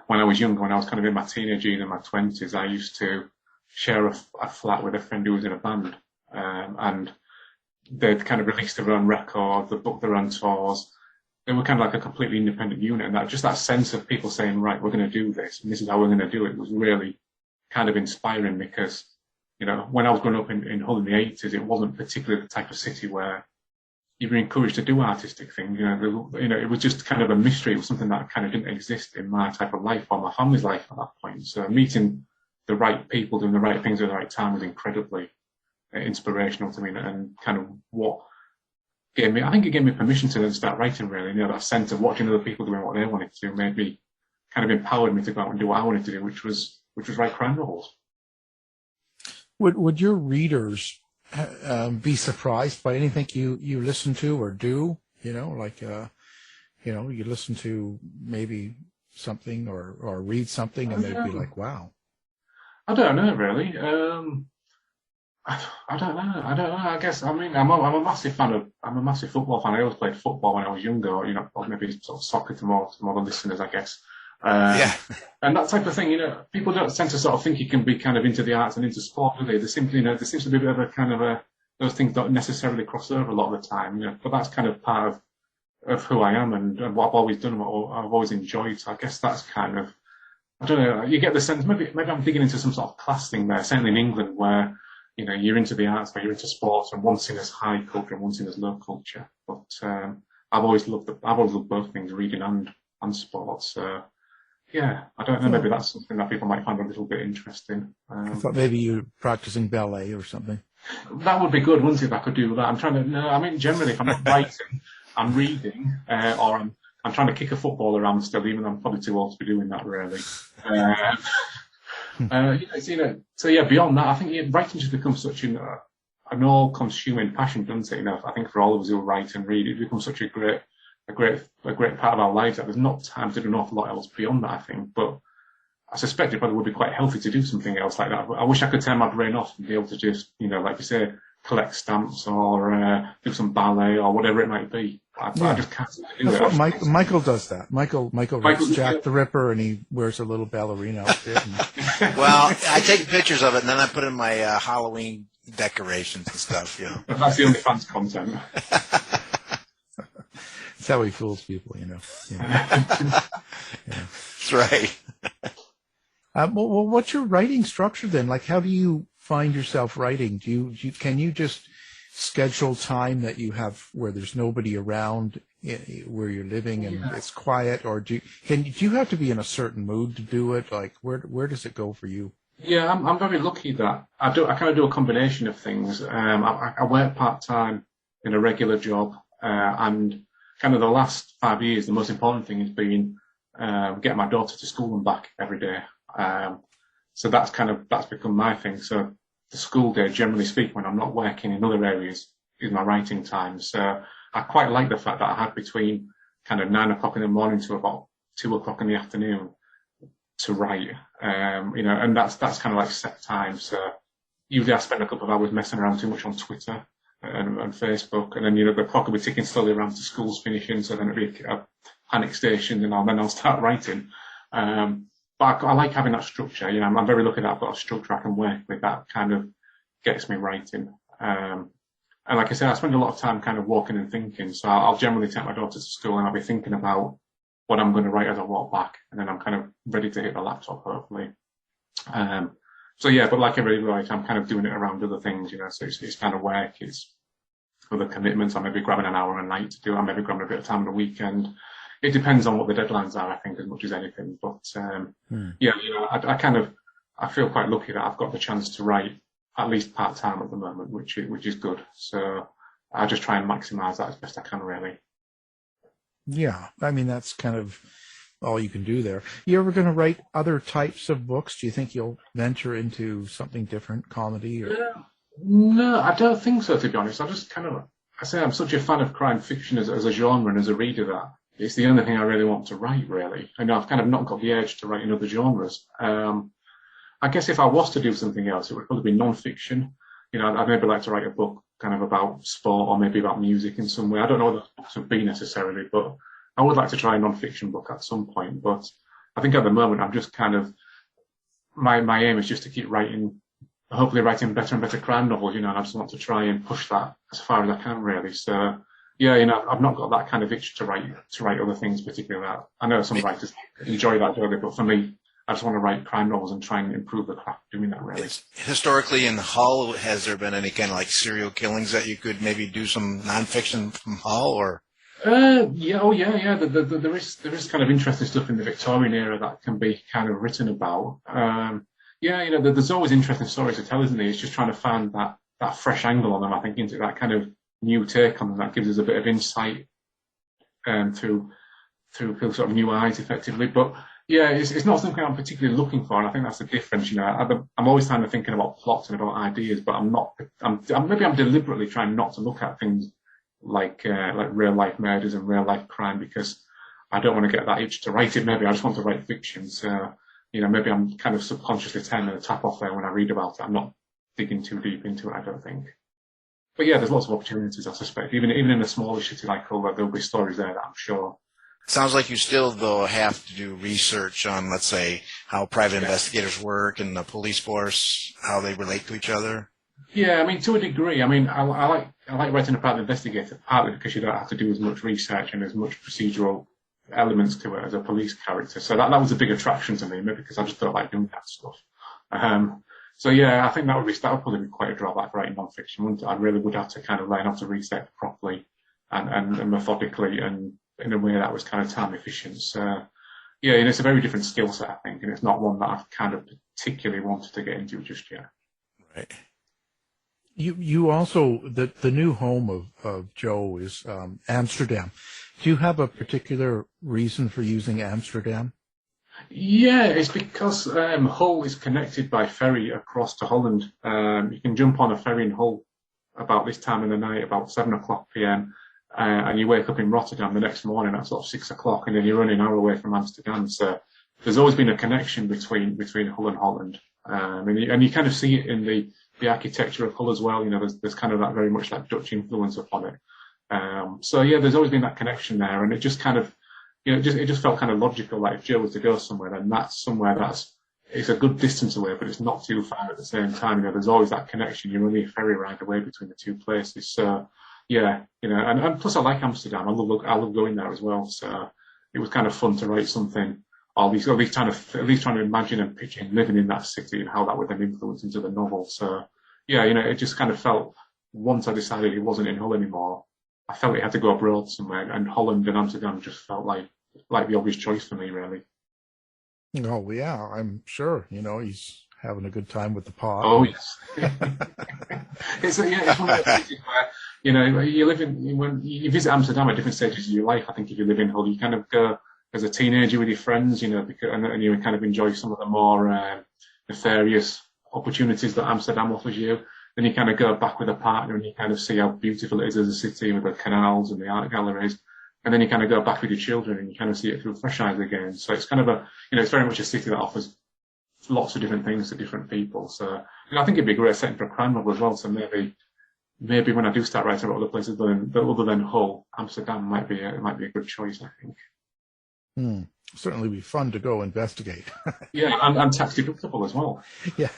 when I was younger, when I was kind of in my teenage years and my 20s, I used to share a flat with a friend who was in a band. And they'd kind of released their own record, they booked their own tours. They were kind of like a completely independent unit. And that sense of people saying, right, we're going to do this, and this is how we're going to do it, was really kind of inspiring, because, when I was growing up in Hull in the 80s, it wasn't particularly the type of city where you were encouraged to do artistic things. It was just kind of a mystery. It was something that kind of didn't exist in my type of life or my family's life at that point. So meeting the right people, doing the right things at the right time was incredibly inspirational to me, and kind of what gave me, I think it gave me permission to then start writing, really. That sense of watching other people doing what they wanted to do made me, kind of empowered me to go out and do what I wanted to do, which was write crime novels. Would your readers be surprised by anything you listen to or do? You listen to maybe something or read something and they'd be like, wow. I don't know, really. I don't know. I guess, I'm a massive football fan. I always played football when I was younger, or maybe sort of soccer to more the listeners, I guess. Yeah. And that type of thing, people don't tend to sort of think you can be kind of into the arts and into sport, do they? They simply, there seems to be a bit of a kind of those things don't necessarily cross over a lot of the time, but that's kind of part of who I am and what I've always done and what I've always enjoyed. So I guess that's kind of, I don't know, you get the sense, maybe I'm digging into some sort of class thing there, certainly in England, where, you're into the arts, but you're into sports, and one's seen as high culture and one's seen as low culture. But I've always loved both things, reading and sports. Yeah, I don't know, maybe that's something that people might find a little bit interesting. I thought maybe you're practicing ballet or something. That would be good, wouldn't it, if I could do that? Generally, if I'm not writing, I'm reading, or I'm trying to kick a football around still, even though I'm probably too old to be doing that, really. So yeah, beyond that, I think writing just becomes such an all-consuming passion, doesn't it? I think for all of us who write and read, it becomes such a great a great part of our lives. That there's not time to do an awful lot else beyond that, I think. But I suspect it probably would be quite healthy to do something else like that. I wish I could turn my brain off and be able to just, like you say, collect stamps or do some ballet or whatever it might be. I just can't do That's it. what Michael does that. Michael writes Jack the Ripper, and he wears a little ballerina outfit. Well, I take pictures of it, and then I put in my Halloween decorations and stuff. That's the only fans content. That's how he fools people, That's right. Well, what's your writing structure then? Like, how do you find yourself writing? Can you just schedule time that you have where there's nobody around where you're living and it's quiet, or do you have to be in a certain mood to do it? Like, where does it go for you? Yeah, I'm very lucky that I kind of do a combination of things. I work part-time in a regular job, and kind of the last 5 years, the most important thing has been getting my daughter to school and back every day. So that's become my thing. So the school day, generally speaking, when I'm not working in other areas, is my writing time. So I quite like the fact that I had between kind of 9 o'clock in the morning to about 2 o'clock in the afternoon to write, and that's kind of like set time. So usually I spend a couple of hours messing around too much on Twitter and Facebook, and then the clock will be ticking slowly around to school's finishing, so then it'll be a panic station, and then I'll start writing. But I like having that structure. I'm very lucky that I've got a structure I can work with that kind of gets me writing. And like I said, I spend a lot of time kind of walking and thinking. So I'll generally take my daughter to school and I'll be thinking about what I'm going to write as I walk back, and then I'm kind of ready to hit the laptop, hopefully. But like everybody, like, I'm kind of doing it around other things, so it's kind of work, it's other commitments. I may be grabbing an hour a night to do it. I may be grabbing a bit of time on the weekend. It depends on what the deadlines are, I think, as much as anything. But I feel quite lucky that I've got the chance to write at least part-time at the moment, which is good. So I just try and maximise that as best I can, really. Yeah, I mean, that's kind of all you can do there. You ever going to write other types of books? Do you think you'll venture into something different, comedy? Or? No, I don't think so, to be honest. I say I'm such a fan of crime fiction as a genre and as a reader that it's the only thing I really want to write, really. I know I've kind of not got the urge to write in other genres. I guess if I was to do something else, it would probably be non-fiction. I'd maybe like to write a book kind of about sport or maybe about music in some way. I don't know what those books would be necessarily, but I would like to try a non-fiction book at some point. But I think at the moment, I'm just kind of, my aim is just to keep writing, hopefully writing better and better crime novels, and I just want to try and push that as far as I can, really. So, I've not got that kind of itch to write other things particularly. I know some writers enjoy that, don't they? But for me, I just want to write crime novels and try and improve the craft doing that, really. Historically in Hull, has there been any kind of like serial killings that you could maybe do some nonfiction from Hull, or? There is kind of interesting stuff in the Victorian era that can be kind of written about. There's always interesting stories to tell, isn't there? It's just trying to find that fresh angle on them, I think, into that kind of new take on them that gives us a bit of insight through sort of new eyes, effectively. But it's not something I'm particularly looking for, and I think that's the difference. I'm always kind of thinking about plots and about ideas, but I'm deliberately trying not to look at things like real life murders and real life crime, because I don't want to get that itch to write it. Maybe I just want to write fiction. So maybe I'm kind of subconsciously turning the tap off there when I read about it. I'm not digging too deep into it, I don't think. But there's lots of opportunities, I suspect. Even in a smaller city like Hull, there'll be stories there that I'm sure. Sounds like you still, though, have to do research on, let's say, how private investigators work and the police force, how they relate to each other. Yeah, I mean, to a degree. I mean, I like writing a private investigator, partly because you don't have to do as much research and as much procedural elements to it as a police character. So that was a big attraction to me, maybe because I just don't like doing that stuff. I think that would probably be quite a drawback for writing non-fiction, wouldn't it? I really would have to kind of learn how to research properly and methodically and in a way that was kind of time efficient. So, it's a very different skill set, I think, and it's not one that I've kind of particularly wanted to get into just yet. Right. You also, the new home of Joe is Amsterdam. Do you have a particular reason for using Amsterdam? Yeah, it's because Hull is connected by ferry across to Holland. You can jump on a ferry in Hull about this time of the night, about 7 o'clock p.m., and you wake up in Rotterdam the next morning at sort of 6 o'clock, and then you're only an hour away from Amsterdam. So there's always been a connection between Hull and Holland, and you kind of see it in the architecture of Hull as well. You know, there's kind of that very much that Dutch influence upon it. So yeah, there's always been that connection there, and it just kind of, you know, it just felt kind of logical. Like if Joe was to go somewhere, then that's somewhere it's a good distance away, but it's not too far at the same time. You know, there's always that connection. You're only a ferry ride away between the two places. So yeah, you know, and plus I like Amsterdam. I love going there as well. So it was kind of fun to write something. At least trying to imagine and picture living in that city and how that would then influence into the novel. So yeah, you know, it just kind of felt, once I decided it wasn't in Hull anymore, I felt it had to go abroad somewhere, and Holland and Amsterdam just felt like the obvious choice for me, really. Oh yeah, I'm sure. You know, he's having a good time with the pot. Oh yes. It's one of those places where, you know, when you visit Amsterdam at different stages of your life. I think if you live in Hull, you kind of go as a teenager with your friends, you know, and you kind of enjoy some of the more nefarious opportunities that Amsterdam offers you. Then you kind of go back with a partner and you kind of see how beautiful it is as a city with the canals and the art galleries. And then you kind of go back with your children and you kind of see it through fresh eyes again. So it's kind of it's very much a city that offers lots of different things to different people. So, you know, I think it'd be a great setting for a crime novel as well. So maybe when I do start writing about other places other than Hull, Amsterdam might be a good choice, I think. Certainly be fun to go investigate. Yeah, and tax deductible as well. Yeah.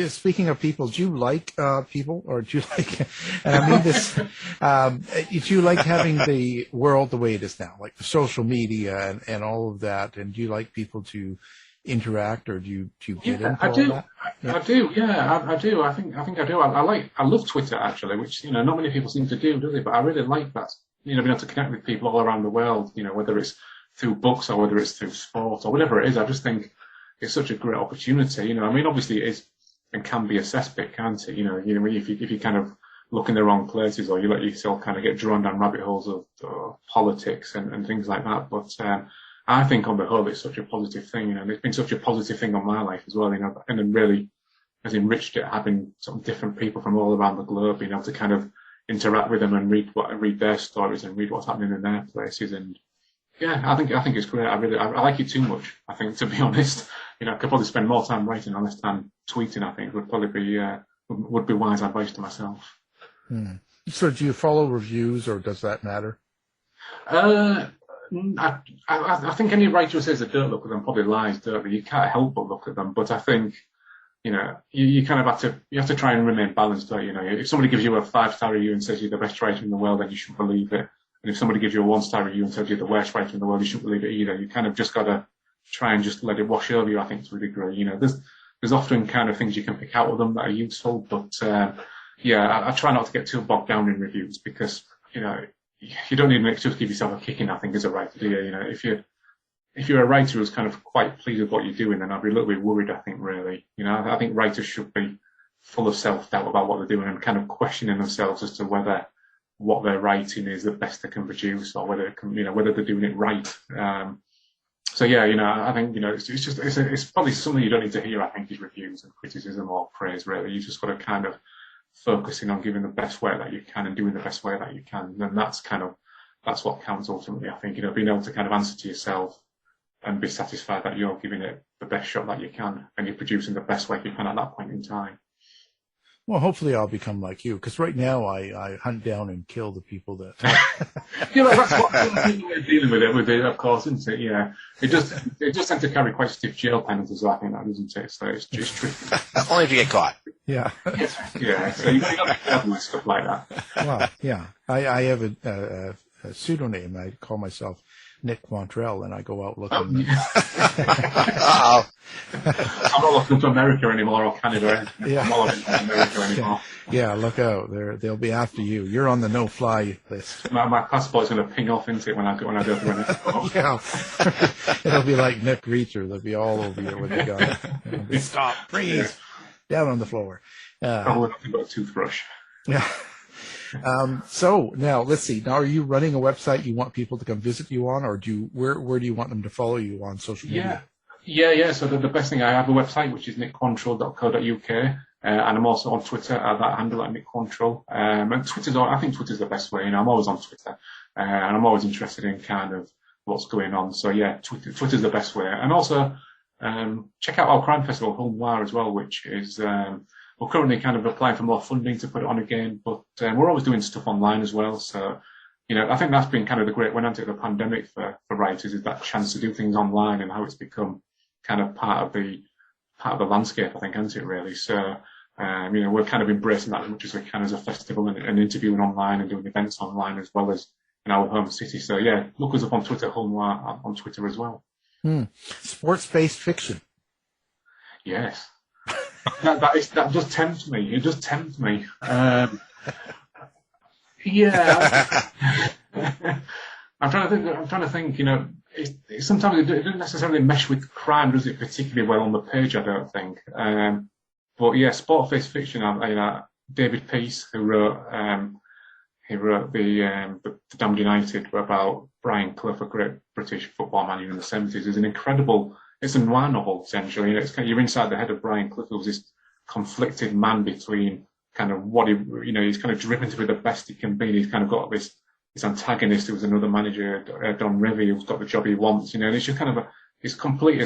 Speaking of people, do you like people, or do you like? And I mean this. Do you like having the world the way it is now, like the social media and all of that? And do you like people to interact, or do you get into all that? I do. Yeah, I do. I think I do. I love Twitter actually, which, you know, not many people seem to do they? But I really like that. You know, being able to connect with people all around the world. You know, whether it's through books or whether it's through sport or whatever it is. I just think it's such a great opportunity. You know, I mean, obviously it is and can be a cesspit, can't it? You know, if you kind of look in the wrong places, or you let yourself kind of get drawn down rabbit holes of politics and things like that. But I think on the whole, it's such a positive thing. You know, and it's been such a positive thing on my life as well. You know, and then really has enriched it, having some different people from all around the globe, being able to kind of interact with them and read their stories and read what's happening in their places. And yeah, I think it's great. I like it too much, I think, to be honest. You know, I could probably spend more time writing and less time tweeting, I think, would probably be wise advice to myself. So do you follow reviews, or does that matter? I think any writer who says they don't look at them probably lies, don't they? You can't help but look at them. But I think, you know, you kind of have to try and remain balanced, don't you? You know, if somebody gives you a 5-star review and says you're the best writer in the world, then you shouldn't believe it. And if somebody gives you a 1-star review and tells you're the worst writer in the world, you shouldn't believe it either. You kind of just got to try and just let it wash over you, I think, to a degree. You know, there's often kind of things you can pick out of them that are useful, but I try not to get too bogged down in reviews, because, you know, you don't need an excuse to give yourself a kicking, I think, as a writer, do you? You know, if you're a writer who's kind of quite pleased with what you're doing, then I'd be a little bit worried, I think, really. You know, I think writers should be full of self-doubt about what they're doing and kind of questioning themselves as to whether what they're writing is the best they can produce, or whether they're doing it right. So yeah, you know, I think, you know, it's probably something you don't need to hear, I think, is reviews and criticism or praise, really. You just got to kind of focus in on giving the best way that you can and doing the best way that you can. And that's what counts ultimately, I think, you know, being able to kind of answer to yourself and be satisfied that you're giving it the best shot that you can and you're producing the best way you can at that point in time. Well, hopefully I'll become like you, because right now I hunt down and kill the people that... You know, that's what people are dealing with it, of course, isn't it? Yeah. It does tend to carry quite stiff jail penalties, I think, that, doesn't it? So it's just tricky. Only if you get caught. Yeah. Yeah, so you've got to be careful with stuff like that. Well, yeah. I have a pseudonym. I call myself Nick Quantrill, and I go out looking. Uh-oh. I'm not looking to America anymore, or Canada. Yeah. I'm not looking to America anymore. Yeah, look out! They'll be after you. You're on the no-fly list. My passport's going to ping off into it when I go to America. Yeah, it'll be like Nick Reacher. They'll be all over you with the gun. Stop! Freeze! Down on the floor. Probably nothing but a toothbrush. Yeah. So now let's see. Now, are you running a website you want people to come visit you on, or where do you want them to follow you on social media? Yeah. So the best thing, I have a website which is nickquantrill.co.uk, and I'm also on Twitter at that handle at Nick Quantrill. And I think Twitter's the best way. I'm always on Twitter, and I'm always interested in kind of what's going on. So yeah, Twitter's the best way. And also, check out our crime festival, Home Noir, as well, which is, we're currently kind of applying for more funding to put it on again, but we're always doing stuff online as well. So, I think that's been kind of the great win out of the pandemic for writers, is that chance to do things online, and how it's become kind of part of the landscape, I think, hasn't it, really? So, we're kind of embracing that as much as we can as a festival, and interviewing online and doing events online as well as in our home city. So yeah, look us up on Twitter, Home Noir, on Twitter as well. Sports-based fiction. Yes. that does tempt me. It does tempt me. Yeah. I'm trying to think. Sometimes it doesn't necessarily mesh with crime, does it? Particularly well on the page, I don't think. But yeah, sport-based fiction. David Peace, who wrote the Damned United, about Brian Clough, a great British football manager in the 70s, is an incredible. It's a noir novel, essentially. You're inside the head of Brian Clough, who was this conflicted man between kind of what he's kind of driven to be the best he can be. And he's kind of got this antagonist who was another manager, Don Revie, who's got the job he wants. And it's just kind of it's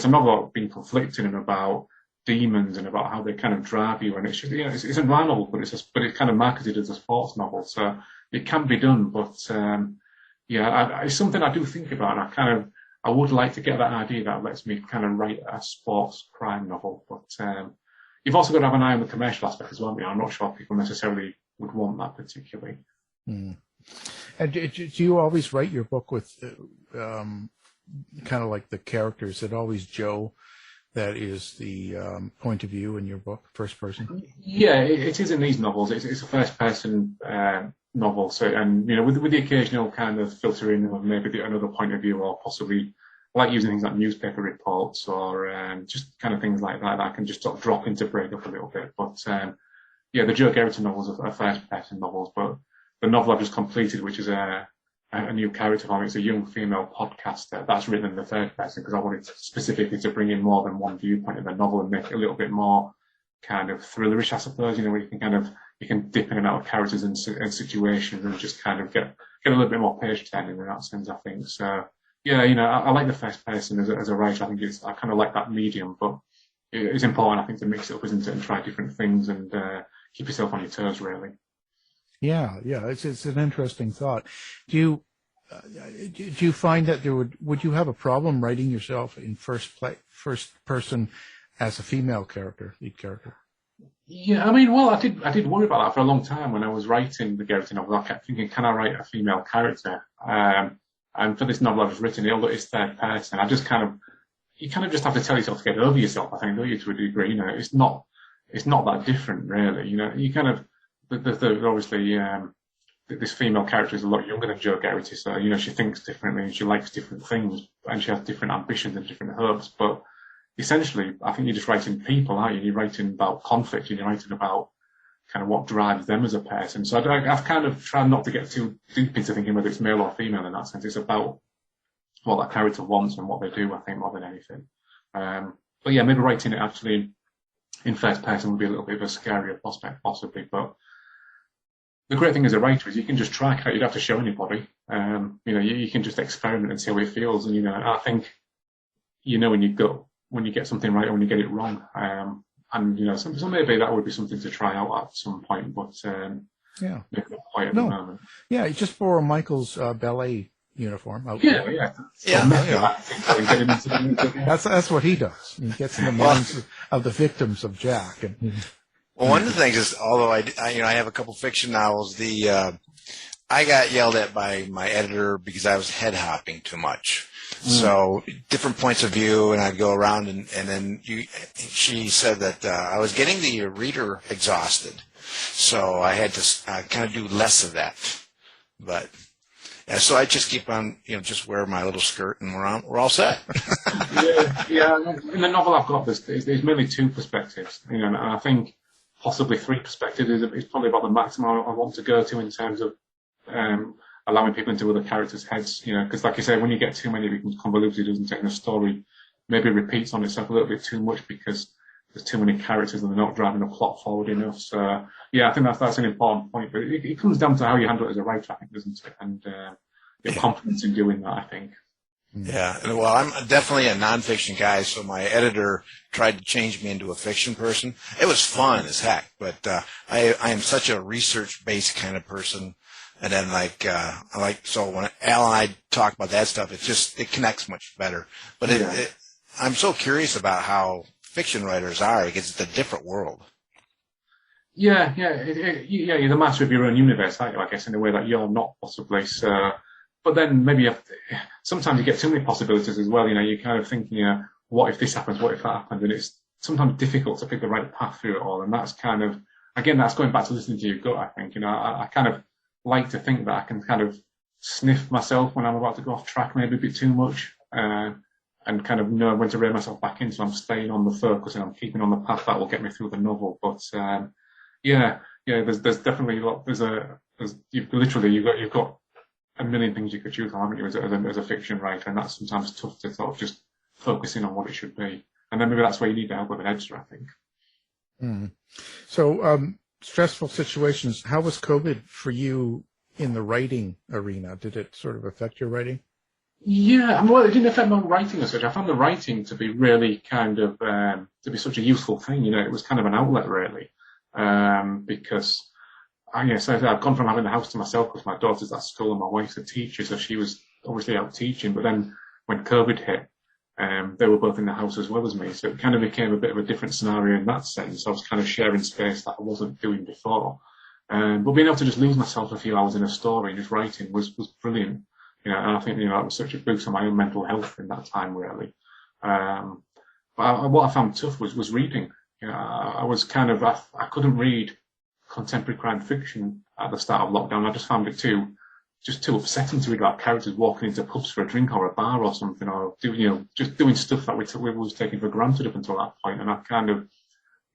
a novel about being conflicted and about demons and about how they kind of drive you. And it's just, it's a noir novel, but it's kind of marketed as a sports novel. So it can be done, but it's something I do think about, and I would like to get that idea that lets me kind of write a sports crime novel. But you've also got to have an eye on the commercial aspect as well. I'm not sure people necessarily would want that particularly. And do you always write your book with kind of like the characters? Is it always Joe that is the point of view in your book, first person? Yeah, it is in these novels. It's a first person novel. So, and with the occasional kind of filtering of maybe another point of view, or possibly I like using things like newspaper reports or just kind of things like that I can just sort of drop in to break up a little bit. But the Joe Geraghty novels are first person novels, but the novel I've just completed, which is a new character for me, it's a young female podcaster, that's written in the third person because I wanted specifically to bring in more than one viewpoint in the novel and make it a little bit more kind of thrillerish, I suppose, where you can dip in and out of characters and situations and just kind of get a little bit more page turning in that sense, I think. So yeah, I like the first person as a writer. I think I kind of like that medium, but it's important, I think, to mix it up, isn't it, and try different things and keep yourself on your toes, really. Yeah, it's an interesting thought. Do you find that would you have a problem writing yourself in first person as a female character, lead character? Yeah, I did worry about that for a long time when I was writing the Geraghty novel. I kept thinking, can I write a female character? And for this novel I've just written, although it's third person, you kind of just have to tell yourself to get over yourself, I think, don't you, to a degree? It's not that different, really. You kind of, obviously, this female character is a lot younger than Joe Geraghty, so, she thinks differently and she likes different things and she has different ambitions and different hopes. But essentially, I think you're just writing people, aren't you? You're writing about conflict and you're writing about kind of what drives them as a person. So I've kind of tried not to get too deep into thinking whether it's male or female in that sense. It's about what that character wants and what they do, I think, more than anything. But yeah, maybe writing it actually in first person would be a little bit of a scarier prospect, possibly. But the great thing as a writer is you can just try it out. You don't have to show anybody. You can just experiment and see how it feels. And, I think, when you get something right or when you get it wrong. So maybe that would be something to try out at some point, but maybe not quite at the moment. Yeah, you just borrow Michael's ballet uniform. Yeah. That's what he does. He gets in the minds of the victims of Jack. Well, one of the things is, although I have a couple fiction novels, I got yelled at by my editor because I was head hopping too much. So different points of view, and I'd go around, and then she said that I was getting the reader exhausted, so I had to kind of do less of that. But so I just keep on, just wear my little skirt, and we're all set. yeah. In the novel I've got, there's mainly two perspectives, and I think possibly three perspectives is probably about the maximum I want to go to in terms of allowing people into other characters' heads, because like you say, when you get too many, it becomes convoluted, doesn't it? And the story maybe repeats on itself a little bit too much because there's too many characters and they're not driving the plot forward enough. So yeah, I think that's an important point. But it comes down to how you handle it as a writer, I think, doesn't it? And your confidence in doing that, I think. Yeah, well, I'm definitely a nonfiction guy, so my editor tried to change me into a fiction person. It was fun as heck, but I am such a research-based kind of person. And then, so when Al and I talk about that stuff, it connects much better. But I'm so curious about how fiction writers are, because it's a different world. Yeah, you're the master of your own universe, aren't you? I guess in a way that you're not possibly. So, but then maybe sometimes you get too many possibilities as well. You know, you're kind of thinking, what if this happens? What if that happens? And it's sometimes difficult to pick the right path through it all. And that's kind of, again, that's going back to listening to your gut. I think, I kind of like to think that I can kind of sniff myself when I'm about to go off track, maybe a bit too much, and kind of know when to rein myself back in. So I'm staying on the focus and I'm keeping on the path that will get me through the novel. But there's definitely you've got a million things you could choose on, haven't you, as a fiction writer, and that's sometimes tough to sort of just focus in on what it should be. And then maybe that's where you need the help of an editor, I think. Mm. So, stressful situations. How was COVID for you in the writing arena? Did it sort of affect your writing? Yeah, well, it didn't affect my writing as such. I found the writing to be really kind of to be such a useful thing. It was kind of an outlet, really, because I've gone from having the house to myself because my daughter's at school and my wife's a teacher, so she was obviously out teaching. But then when COVID hit, they were both in the house as well as me, so it kind of became a bit of a different scenario in that sense. I was kind of sharing space that I wasn't doing before. But being able to just lose myself a few hours in a story and just writing was brilliant. And I think, that was such a boost on my own mental health in that time, really. But what I found tough was reading. I was kind of, I couldn't read contemporary crime fiction at the start of lockdown. I just found it too upsetting to read about characters walking into pubs for a drink or a bar or something, or just doing stuff that we was taking for granted up until that point. And I kind of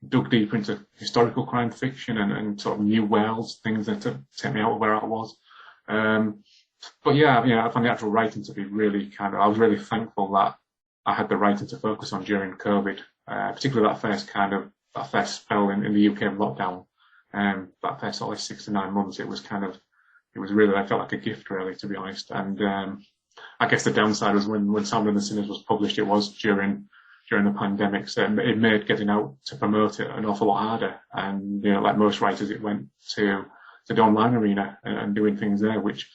dug deeper into historical crime fiction and sort of new worlds, things that take me out of where I was. But I found the actual writing to be really I was really thankful that I had the writing to focus on during COVID, particularly that first spell in the UK lockdown. That first sort of 6 to 9 months, it was really, I felt like a gift, really, to be honest. And I guess the downside was when Salmon and the Sinners was published, it was during the pandemic, so it made getting out to promote it an awful lot harder. And like most writers, it went to the online arena and doing things there, which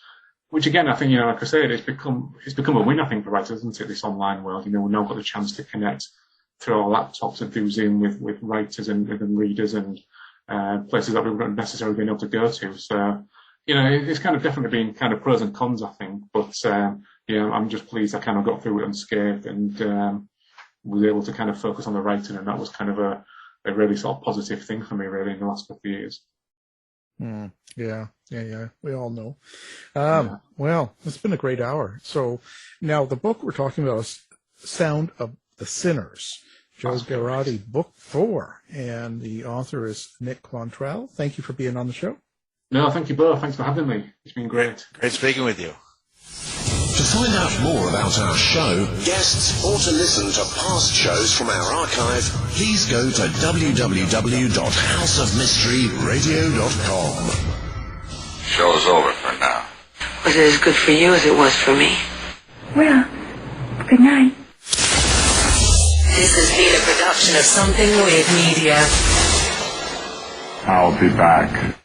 again, I think, like I said, it's become a win, I think, for writers, isn't it? This online world, we've now got the chance to connect through our laptops and through Zoom with writers and readers and places that we wouldn't necessarily been able to go to. So, it's kind of definitely been kind of pros and cons, I think. But I'm just pleased I kind of got through it unscathed and was able to kind of focus on the writing, and that was kind of a really sort of positive thing for me, really, in the last couple of years. Yeah. We all know. Well, it's been a great hour. So now the book we're talking about is Sound of the Sinners, Joe Geraghty, Book 4, and the author is Nick Quantrill. Thank you for being on the show. No, thank you both. Thanks for having me. It's been great. Great speaking with you. To find out more about our show, guests, or to listen to past shows from our archive, please go to www.houseofmysteryradio.com. Show's over for now. Was it as good for you as it was for me? Well, good night. This has been a production of Something Weird Media. I'll be back.